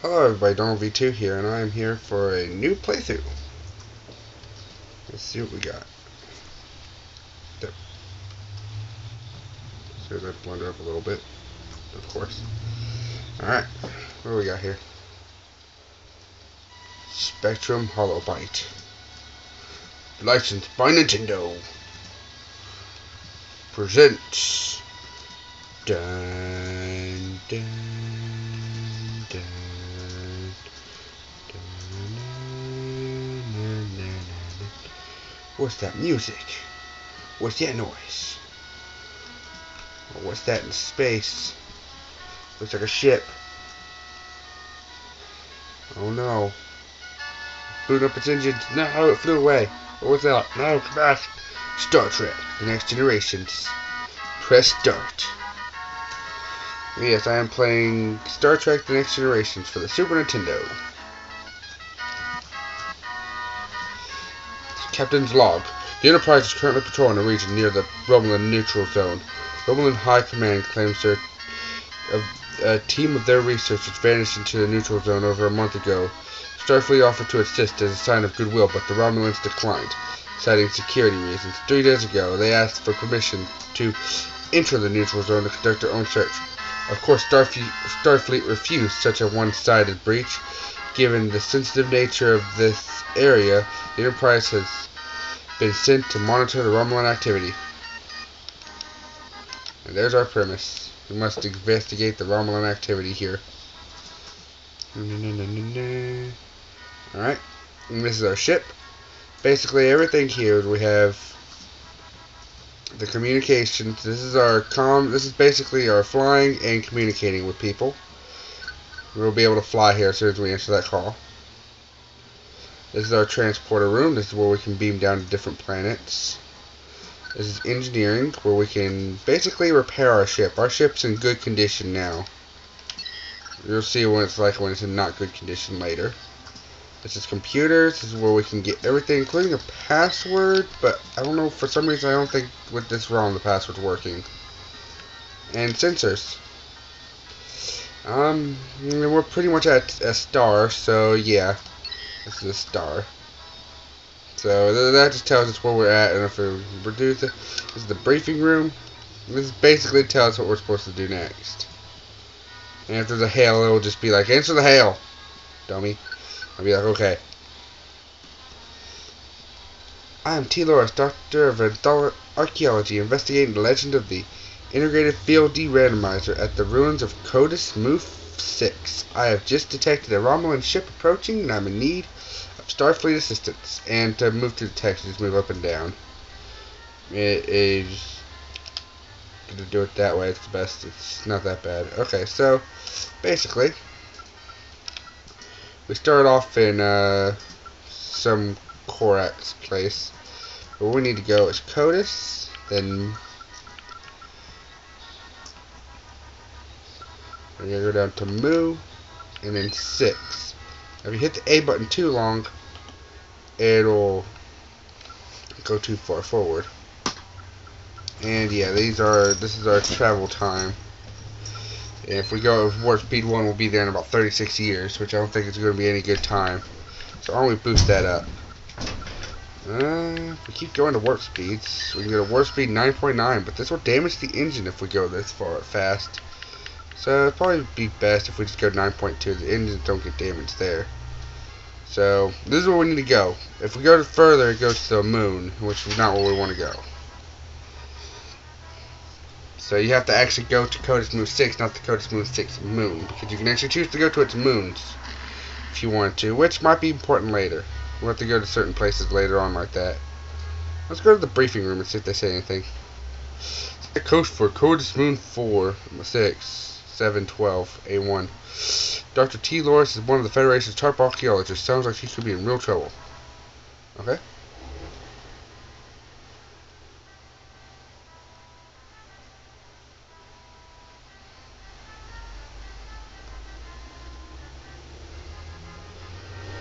Hello everybody, Donald V2 here, and I am here for a new playthrough. Let's see what we got. There. So that blender up a little bit, of course. Alright, what do we got here? Spectrum Holobyte. Licensed by Nintendo. Presents. Dun, dun, dun. What's that music? What's that noise? What's that in space? Looks like a ship. Oh no. Boot up its engines. No, it flew away. What was that? No, come back. Star Trek, The Next Generations. Press start. Yes, I am playing Star Trek, The Next Generations for the Super Nintendo. Captain's log. The Enterprise is currently patrolling a region near the Romulin neutral zone. Romulin High Command claims a team of their researchers vanished into the neutral zone over a month ago. Starfleet offered to assist as a sign of goodwill, but the Romulans declined, citing security reasons. 3 days ago, they asked for permission to enter the neutral zone to conduct their own search. Of course, Starfleet refused such a one-sided breach. Given the sensitive nature of this area, the Enterprise has been sent to monitor the Romulan activity. And there's our premise. We must investigate the Romulan activity here. Alright, and this is our ship. Basically, everything here we have the communications. This is our This is basically our flying and communicating with people. We'll be able to fly here as soon as we answer that call. This is our transporter room. This is where we can beam down to different planets. This is engineering, where we can basically repair our ship. Our ship's in good condition now. You'll see what it's like when it's in not good condition later. This is computers. This is where we can get everything, including a password, but I don't know, for some reason I don't think with this ROM the password's working. And sensors. We're pretty much at a star, so yeah. This is a star. So that just tells us where we're at, and if we reduce it, this is the briefing room. This basically tells us what we're supposed to do next. And if there's a hail, it'll just be like, answer the hail, dummy. I'll be like, okay. I am T. Loris, Doctor of Archaeology, investigating the legend of the Integrated Field De-Randomizer at the ruins of Codus Moof 6. I have just detected a Romulan ship approaching, and I'm in need of Starfleet assistance. And to move to the text, just move up and down. It is going to do it that way. It's the best. It's not that bad. Okay, so basically, we start off in some Korax place. Where we need to go is Codus, then we're going to go down to Mu, and then 6. If you hit the A button too long, it'll go too far forward. And yeah, this is our travel time. And if we go with warp speed 1, we'll be there in about 36 years, which I don't think is going to be any good time. So why don't we boost that up? If we keep going to warp speeds, we can go to warp speed 9.9, but this will damage the engine if we go this fast. So it'd probably be best if we just go 9.2. The engines don't get damaged there. So this is where we need to go. If we go further, it goes to the moon, which is not where we want to go. So you have to actually go to Codus Moon 6, not the Codus Moon 6 moon, because you can actually choose to go to its moons if you want to, which might be important later. We'll have to go to certain places later on like that. Let's go to the briefing room and see if they say anything. Set coast for Codus Moon 4, 6, 7, 12, A1. Dr. T. Loris is one of the Federation's top archaeologists. Sounds like he could be in real trouble. Okay.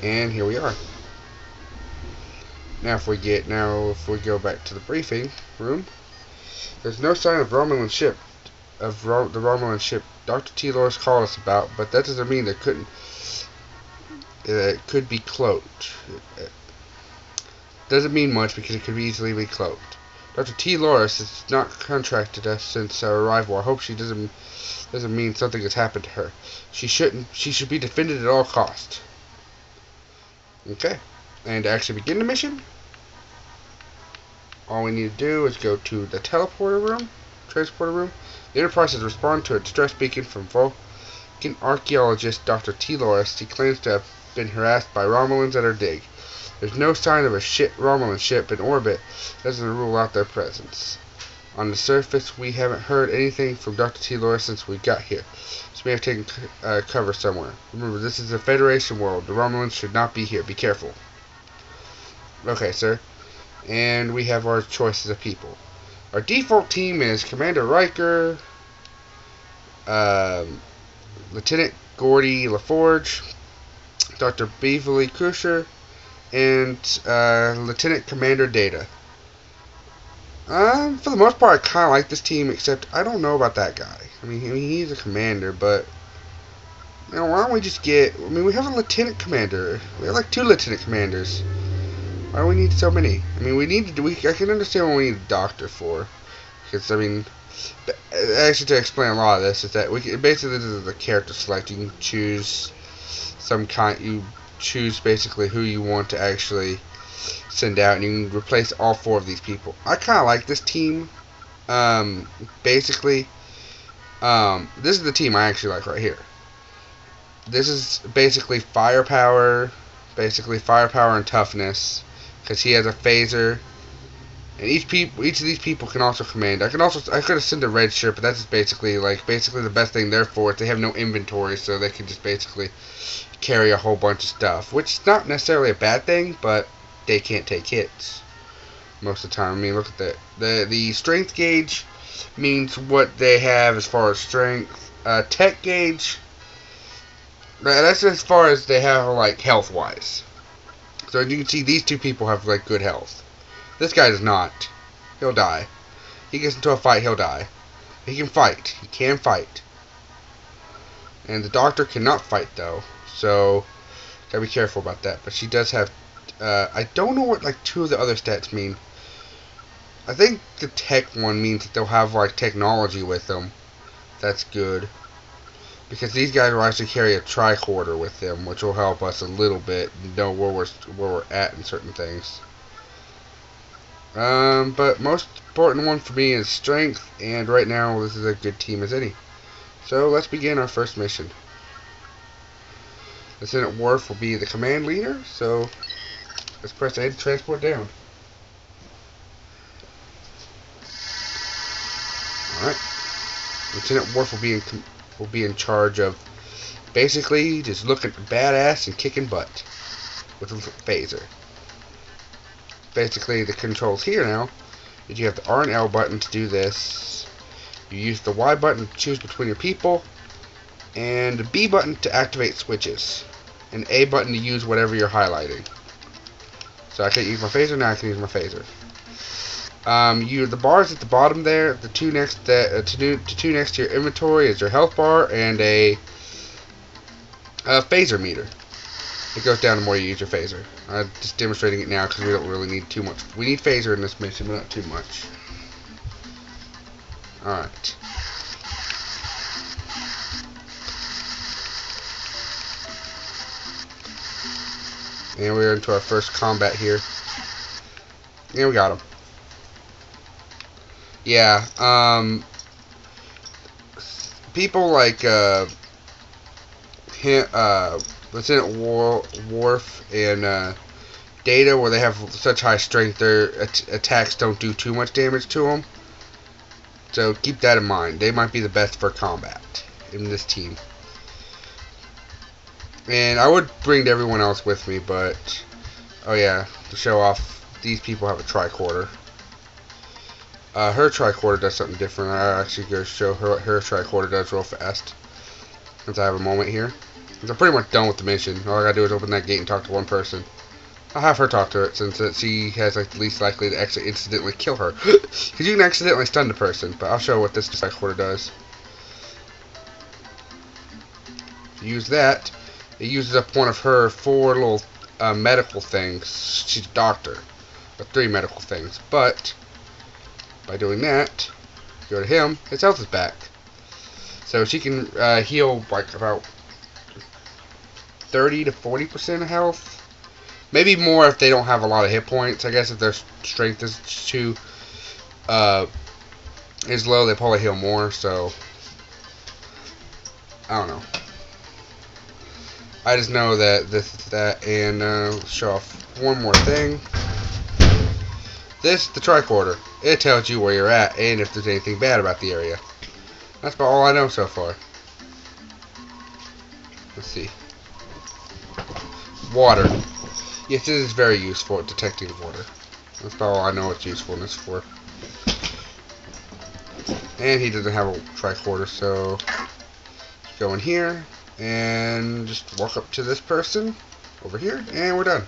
And here we are. Now if we go back to the briefing room, there's no sign of Romulan ship. The Romulan ship Dr. T. Loris called us about, but that doesn't mean there couldn't It could be cloaked. It doesn't mean much because it could easily be cloaked. Dr. T. Loris has not contacted us since our arrival. I hope she doesn't mean something has happened to her. She should be defended at all costs. Okay. And to actually begin the mission, all we need to do is go to the transporter room. The Enterprise has responded to a distress beacon from Vulcan archaeologist Dr. T. Loris. He claims to have been harassed by Romulins at her dig. There's no sign of a Romulan ship in orbit. Doesn't rule out their presence. On the surface, we haven't heard anything from Dr. T. Loris since we got here. She may have taken cover somewhere. Remember, this is a Federation world. The Romulans should not be here. Be careful. Okay, sir. And we have our choices of people. Our default team is Commander Riker, Lieutenant Gordy LaForge, Dr. Beverly Crusher, and Lieutenant Commander Data. For the most part, I kind of like this team, except I don't know about that guy. I mean, he's a commander, but you know, why don't we just get? I mean, we have a lieutenant commander. We have like 2 lieutenant commanders. Why do we need so many? I mean, we need to. I can understand what we need a doctor for, because I mean, actually, to explain a lot of this is that basically this is the character select. You can choose some kind. You choose basically who you want to actually send out, and you can replace all 4 of these people. I kind of like this team. Basically, this is the team I actually like right here. This is basically firepower, and toughness, because he has a phaser, and each of these people can also command. I could have sent a red shirt, but that's just basically the best thing they're for is they have no inventory, so they can just basically carry a whole bunch of stuff, which is not necessarily a bad thing, but they can't take hits most of the time. I mean, look at that. The strength gauge means what they have as far as strength. Tech gauge, that's as far as they have like health wise. So you can see these 2 people have like good health. This guy does not. He'll die. He gets into a fight, he'll die. He can fight. He can fight. And the doctor cannot fight though, so gotta be careful about that. But she does have. I don't know what like 2 of the other stats mean. I think the tech one means that they'll have like technology with them. That's good, because these guys will actually carry a tricorder with them, which will help us a little bit know where we're at in certain things. But most important one for me is strength, and right now this is a good team as any. So let's begin our first mission. Lieutenant Worf will be the command leader, so let's press A to transport down. Alright. Lieutenant Worf will be in charge of basically just looking badass and kicking butt with a phaser. Basically, the controls here now is you have the R and L button to do this. You use the Y button to choose between your people, and the B button to activate switches, and A button to use whatever you're highlighting. So I can't use my phaser, now I can use my phaser. The bars at the bottom there, the 2 next to your inventory is your health bar and a phaser meter. It goes down the more you use your phaser. I'm just demonstrating it now because we don't really need too much. We need phaser in this mission, but not too much. Alright. And we're into our first combat here. Yeah, we got him. Yeah, people like Lieutenant Worf and Data, where they have such high strength, their attacks don't do too much damage to them. So keep that in mind. They might be the best for combat in this team. And I would bring everyone else with me, but oh yeah, to show off, these people have a tricorder. Her tricorder does something different. I'll actually go show her what her tricorder does real fast, since I have a moment here. Because I'm pretty much done with the mission. All I gotta do is open that gate and talk to one person. I'll have her talk to it, since she has like the least likely to actually incidentally kill her. Because you can accidentally stun the person, but I'll show what this tricorder does. Use that, it uses up one of her 4 little medical things. She's a doctor. Or 3 medical things. But by doing that, go to him, his health is back. So she can heal like about 30 to 40% of health. Maybe more if they don't have a lot of hit points. I guess if their strength is too is low, they probably heal more. So I don't know. I just know that this is that, and show off one more thing. This is the tricorder. It tells you where you're at and if there's anything bad about the area. That's about all I know so far. Let's see. Water. Yes, it is very useful at detecting water. That's about all I know its usefulness for. And he doesn't have a tricorder, so go in here and just walk up to this person over here, and we're done.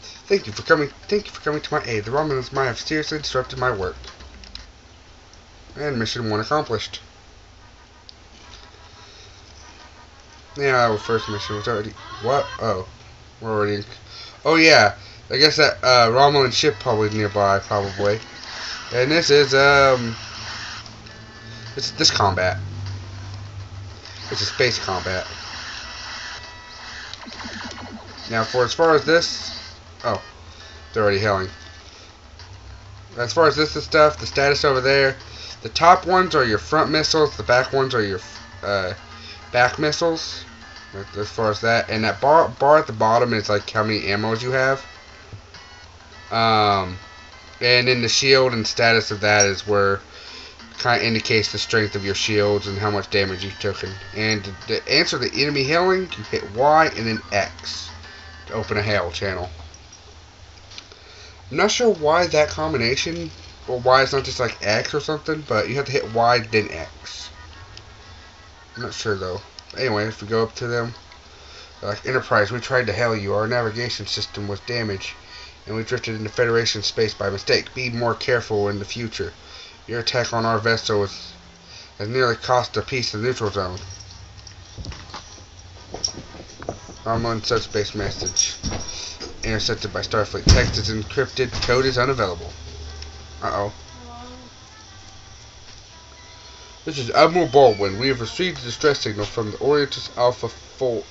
Thank you for coming to my aid. The Romulins might have seriously disrupted my work. And mission 1 accomplished. Yeah, our first mission was already... What? Oh. We're already in... Oh, yeah. I guess that Romulan ship probably nearby, probably. And this is, this combat. It's a space combat. Now, as far as this... Oh. They're already hailing. As far as this stuff, the status over there, the top ones are your front missiles, the back ones are your back missiles. As far as that, and that bar at the bottom is like how many ammos you have. And then the shield and status of that is where kind of indicates the strength of your shields and how much damage you've taken. And to answer the enemy hailing, you hit Y and then X to open a hail channel. I'm not sure why that combination, or why it's not just like X or something, but you have to hit Y then X. I'm not sure though. Anyway, if we go up to them, like, Enterprise, we tried to hail you. Our navigation system was damaged, and we drifted into Federation space by mistake. Be more careful in the future. Your attack on our vessel has nearly cost a piece of the neutral zone. Romulan subspace message. Intercepted by Starfleet. Text is encrypted. Code is unavailable. Uh-oh. This is Admiral Baldwin. We have received a distress signal from the Orientis Alpha 4.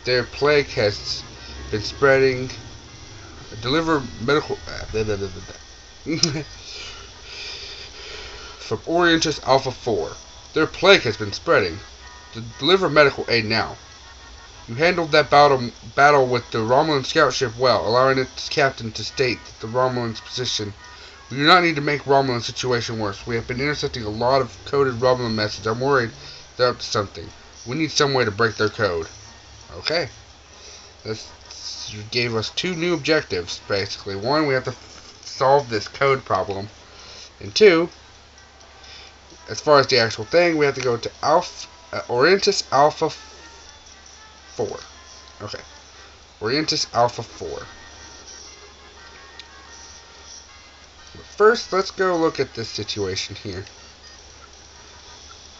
Their plague has been spreading. Deliver medical... from Orientis Alpha 4. Their plague has been spreading. Deliver medical aid now. You handled that battle with the Romulan scout ship well, allowing its captain to state that the Romulan's position. We do not need to make Romulan's situation worse. We have been intercepting a lot of coded Romulan messages. I'm worried they're up to something. We need some way to break their code. Okay. You gave us 2 new objectives, basically. 1, we have to solve this code problem. And 2, as far as the actual thing, we have to go to Orientis Alpha 4. Okay. Orientis Alpha 4. First, let's go look at this situation here.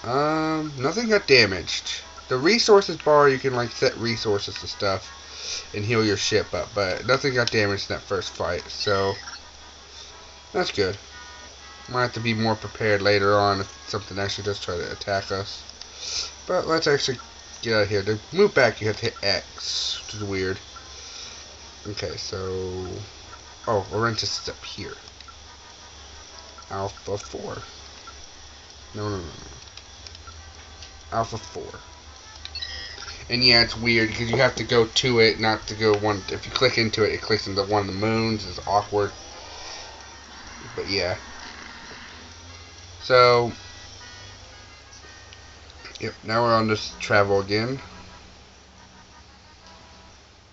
Nothing got damaged. The resources bar, you can like set resources and stuff and heal your ship up, but nothing got damaged in that first fight, so that's good. Might have to be more prepared later on if something actually does try to attack us. But let's actually get out of here. To move back, you have to hit X, which is weird. Okay, so... Oh, Orientis is up here. Alpha 4. No. Alpha 4. And yeah, it's weird because you have to go to it, not to go one. If you click into it, it clicks into one of the moons. It's awkward. But yeah. So, yep, now we're on this travel again.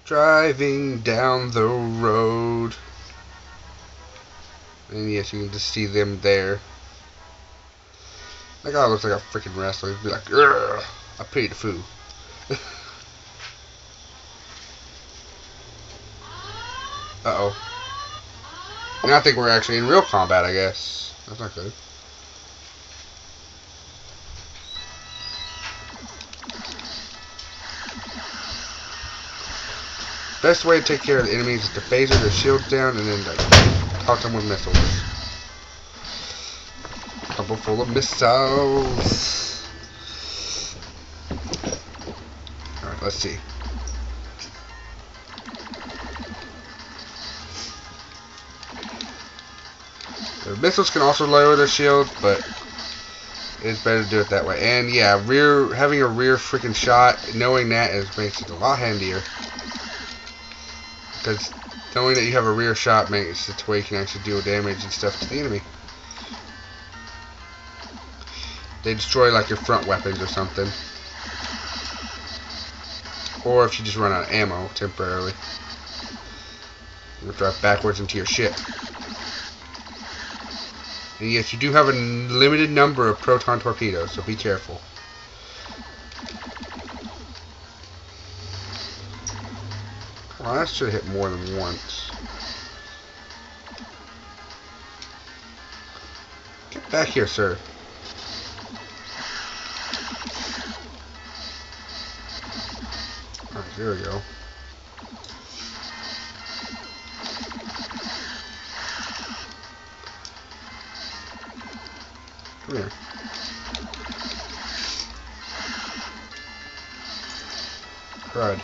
Driving down the road. And yes, you can just see them there. That guy looks like a freaking wrestler. He'd be like, "Ugh, I paid the food." Uh-oh. Now I think we're actually in real combat, I guess. That's not good. Best way to take care of the enemies is to phaser their shields down and then like taunt them with missiles. Couple full of missiles. Alright, let's see. The missiles can also lower their shield, but it's better to do it that way. And yeah, having a rear freaking shot, knowing that makes it a lot handier. Because knowing that you have a rear shot makes it to where you can actually deal damage and stuff to the enemy. They destroy like your front weapons or something. Or if you just run out of ammo temporarily. You'll drive backwards into your ship. And yes, you do have a limited number of proton torpedoes, so be careful. Well, that should hit more than once. Get back here, sir. Alright, there we go. Come here. Crud.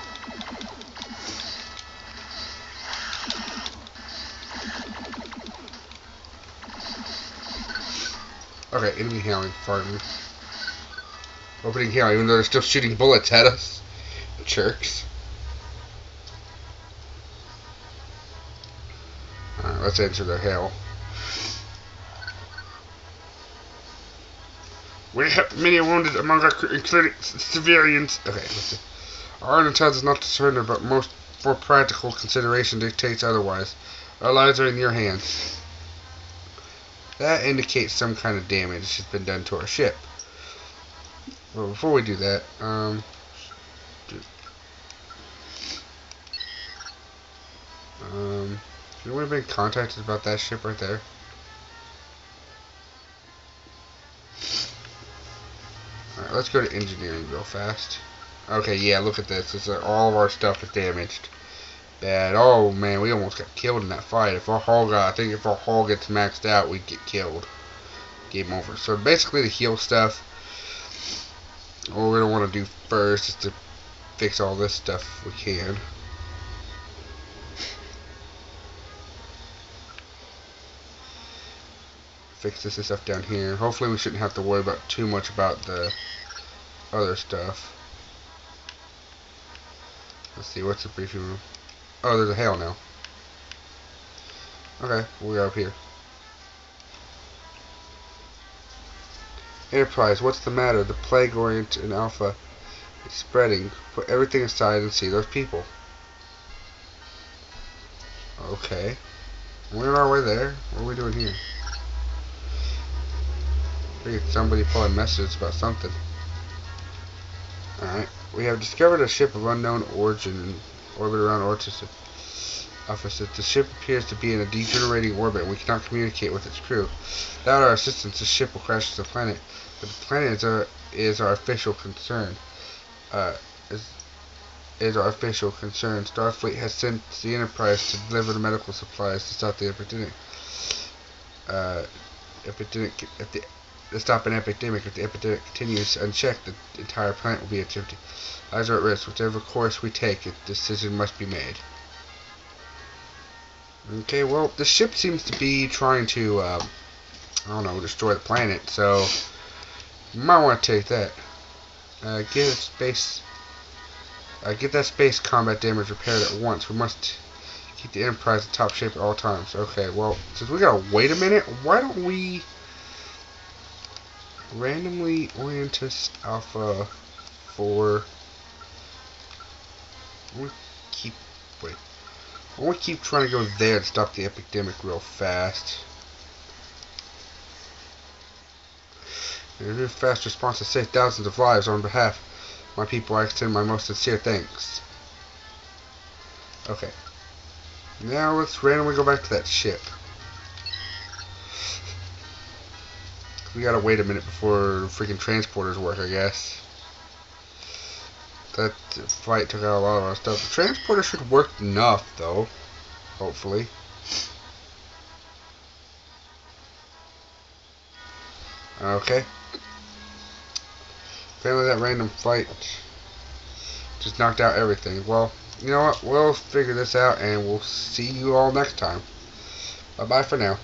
Okay, enemy hailing, farting. Opening hail, even though they're still shooting bullets at us. Jerks. Alright, let's answer their hail. We have many wounded among our crew, including civilians. Okay, let's see. Our intent is not to surrender, but more practical consideration dictates otherwise. Our lives are in your hands. That indicates some kind of damage has been done to our ship. Well, before we do that, should we have been contacted about that ship right there? Alright, let's go to engineering real fast. Okay, yeah, look at this. It's like all of our stuff is damaged. Bad. Oh man, we almost got killed in that fight. If our hull I think if our hull gets maxed out, we'd get killed. Game over. So basically, the heal stuff. What we're gonna want to do first is to fix all this stuff if we can. Fix this stuff down here. Hopefully, we shouldn't have to worry about too much about the other stuff. Let's see, what's the briefing room? Oh, there's a hail now. Okay, we'll go up here. Enterprise, what's the matter? The plague orient in Alpha is spreading. Put everything aside and see those people. Okay. We're on our way there. What are we doing here? Figured somebody probably messaged about something. Alright. We have discovered a ship of unknown origin in orbit around Ortis. The ship appears to be in a degenerating orbit and we cannot communicate with its crew. Without our assistance, the ship will crash to the planet. But the planet is our official concern. Is our official concern. Starfleet has sent the Enterprise to deliver the medical supplies to stop the epidemic. To stop an epidemic. If the epidemic continues unchecked, the entire planet will be attempted. Lives are at risk. Whichever course we take, a decision must be made. Okay, well, the ship seems to be trying to, I don't know, destroy the planet, so you might want to take that. Get that space combat damage repaired at once. We must keep the Enterprise in top shape at all times. Okay, well, since we gotta wait a minute, why don't we randomly Orientis Alpha 4. I want to keep trying to go there to stop the epidemic real fast. Your fast response has saved thousands of lives. On behalf of my people, I extend my most sincere thanks. Okay. Now let's randomly go back to that ship. We gotta wait a minute before freaking transporters work, I guess. That fight took out a lot of our stuff. The transporter should work enough, though. Hopefully. Okay. Apparently that random fight just knocked out everything. Well, you know what? We'll figure this out, and we'll see you all next time. Bye-bye for now.